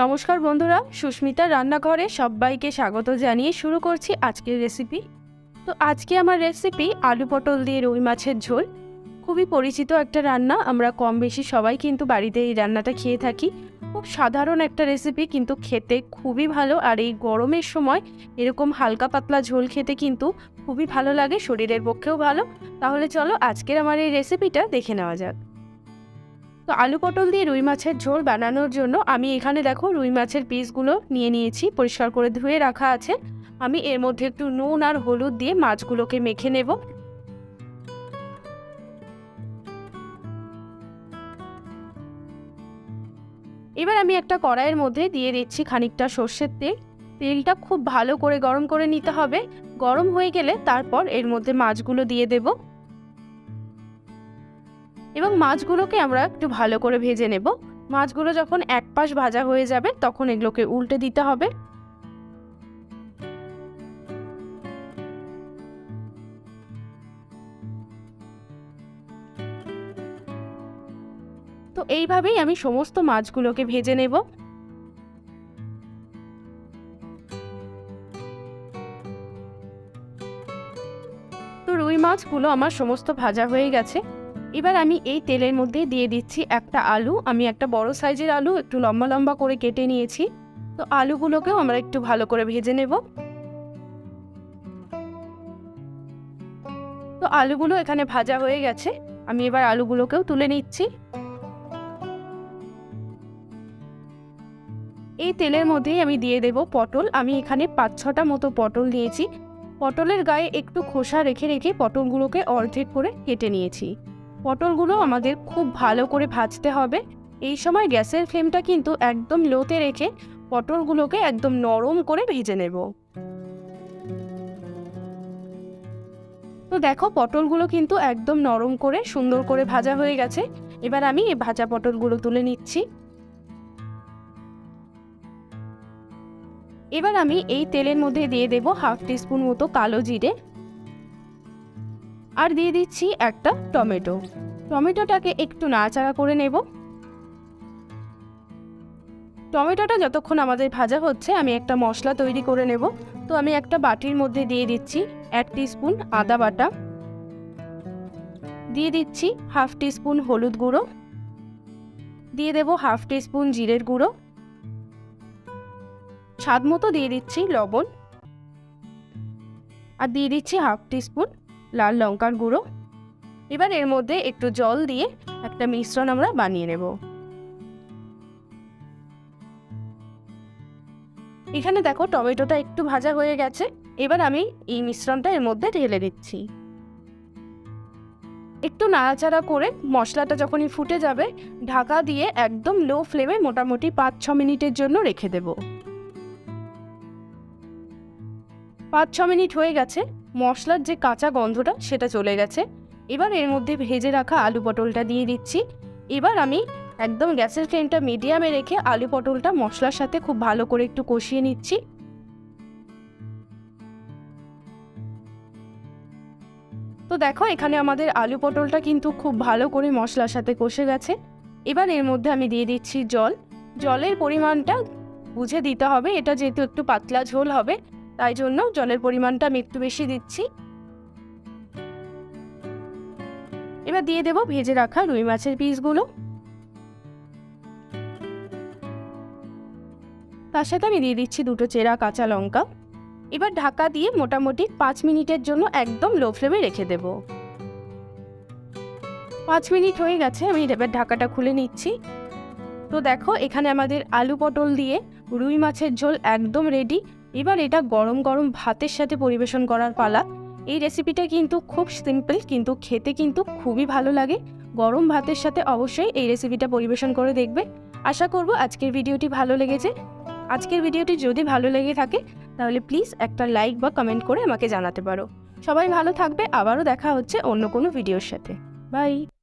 নমস্কার বন্ধুরা, সুস্মিতা রান্নাঘরে সবাইকে স্বাগত জানিয়ে শুরু করছি আজকের রেসিপি। তো আজকে আমার রেসিপি আলু পটল দিয়ে রুই মাছের ঝোল। খুবই পরিচিত একটা রান্না, আমরা কম বেশি সবাই কিন্তু বাড়িতে এই রান্নাটা খেয়ে থাকি। খুব সাধারণ একটা রেসিপি, কিন্তু খেতে খুবই ভালো। আর এই গরমের সময় এরকম হালকা পাতলা ঝোল খেতে কিন্তু খুবই ভালো লাগে, শরীরের পক্ষেও ভালো। তাহলে চলো আজকের আমার এই রেসিপিটা দেখে নেওয়া যাক। তো আলু পটল দিয়ে রুই মাছের ঝোল বানানোর জন্য আমি এখানে দেখো রুই মাছের পিসগুলো নিয়ে নিয়েছি, পরিষ্কার করে ধুয়ে রাখা আছে। আমি এর মধ্যে একটু নুন আর হলুদ দিয়ে মাছগুলোকে মেখে নেব। এবার আমি একটা কড়াইয়ের মধ্যে দিয়ে দিচ্ছি খানিকটা সর্ষের তেল। তেলটা খুব ভালো করে গরম করে নিতে হবে। গরম হয়ে গেলে তারপর এর মধ্যে মাছগুলো দিয়ে দেব এবং মাছগুলোকে আমরা একটু ভালো করে ভেজে নেব। মাছগুলো যখন এক পাশ ভাজা হয়ে যাবে তখন এগুলোকে উল্টে দিতে হবে। তো এইভাবেই আমি সমস্ত মাছগুলোকে ভেজে নেব। তো রুই মাছগুলো আমার সমস্ত ভাজা হয়ে গেছে। এবার আমি এই তেলের মধ্যে দিয়ে দিচ্ছি একটা আলু। আমি একটা বড় সাইজের আলু একটু লম্বা লম্বা করে কেটে নিয়েছি। তো আলুগুলোকেও আমরা একটু ভালো করে ভেজে নেব। তো আলুগুলো এখানে ভাজা হয়ে গেছে, আমি এবার আলুগুলোকেও তুলে নিচ্ছি। এই তেলের মধ্যেই আমি দিয়ে দেব পটল। আমি এখানে 5-6টা মতো পটল নিয়েছি। পটলের গায়ে একটু খোসা রেখে রেখে পটলগুলোকে অর্ধেক করে কেটে নিয়েছি। পটলগুলো আমাদের খুব ভালো করে ভাজতে হবে। এই সময় গ্যাসের ফ্লেমটা কিন্তু একদম লোতে রেখে পটলগুলোকে একদম নরম করে ভেজে নেব। তো দেখো পটলগুলো কিন্তু একদম নরম করে সুন্দর করে ভাজা হয়ে গেছে। এবার আমি এই ভাজা পটলগুলো তুলে নিচ্ছি। এবার আমি এই তেলের মধ্যে দিয়ে দেব 1/2 টিস্পুন মতো কালো জিরে আর দিয়ে দিচ্ছি একটা টমেটো। টমেটোটাকে একটু নাড়াচাড়া করে নেব। টমেটোটা যতক্ষণ আমাদের ভাজা হচ্ছে আমি একটা মশলা তৈরি করে নেব। তো আমি একটা বাটির মধ্যে দিয়ে দিচ্ছি 1 টিস্পুন আদা বাটা, দিয়ে দিচ্ছি 1/2 টিস্পুন হলুদ গুঁড়ো, দিয়ে দেব 1/2 টিস্পুন জিরের গুঁড়ো, স্বাদ মতো দিয়ে দিচ্ছি লবণ, আর দিয়ে দিচ্ছি 1/2 টিস্পুন লাল লঙ্কার গুঁড়ো। এবার এর মধ্যে একটু জল দিয়ে একটা মিশ্রণ আমরা বানিয়ে নেব। এখানে দেখো টমেটোটা একটু ভাজা হয়ে গেছে। এবার আমি এই মিশ্রণটা এর মধ্যে ঢেলে দিচ্ছি। একটু নাড়াচাড়া করে মশলাটা যখনই ফুটে যাবে ঢাকা দিয়ে একদম লো ফ্লেমে মোটামুটি 5-6 মিনিটের জন্য রেখে দেব। 5-6 মিনিট হয়ে গেছে, মশলার যে কাঁচা গন্ধটা সেটা চলে গেছে। এবার এর মধ্যে ভেজে রাখা আলু পটলটা দিয়ে দিচ্ছি। এবার আমি একদম গ্যাসের ফ্লেমটা মিডিয়ামে রেখে আলু পটলটা মশলার সাথে খুব ভালো করে একটু কষিয়ে নিচ্ছি। তো দেখো এখানে আমাদের আলু পটলটা কিন্তু খুব ভালো করে মশলার সাথে কষে গেছে। এবার এর মধ্যে আমি দিয়ে দিচ্ছি জল। জলের পরিমাণটা বুঝে দিতে হবে, এটা যেহেতু একটু পাতলা ঝোল হবে তাই জন্য জলের পরিমাণটা আমি একটু বেশি দিচ্ছি। এবার দিয়ে দেব ভেজে রাখা রুই মাছের পিসগুলো, তার সাথে আমি দিয়ে দিচ্ছি 2টো চেরা কাঁচা লঙ্কা। এবার ঢাকা দিয়ে মোটামুটি 5 মিনিটের জন্য একদম লো ফ্লেমে রেখে দেব। 5 মিনিট হয়ে গেছে, আমি এবার ঢাকাটা খুলে নিচ্ছি। তো দেখো এখানে আমাদের আলু পটল দিয়ে রুই মাছের ঝোল একদম রেডি। এবার এটা গরম গরম ভাতের সাথে পরিবেশন করার পালা। এই রেসিপিটা কিন্তু খুব সিম্পল, কিন্তু খেতে কিন্তু খুবই ভালো লাগে। গরম ভাতের সাথে অবশ্যই এই রেসিপিটা পরিবেশন করে দেখবে। আশা করব আজকের ভিডিওটি ভালো লেগেছে। আজকের ভিডিওটি যদি ভালো লেগে থাকে তাহলে প্লিজ একটা লাইক বা কমেন্ট করে আমাকে জানাতে পারো। সবাই ভালো থাকবে, আবারও দেখা হচ্ছে অন্য কোনো ভিডিওর সাথে। বাই।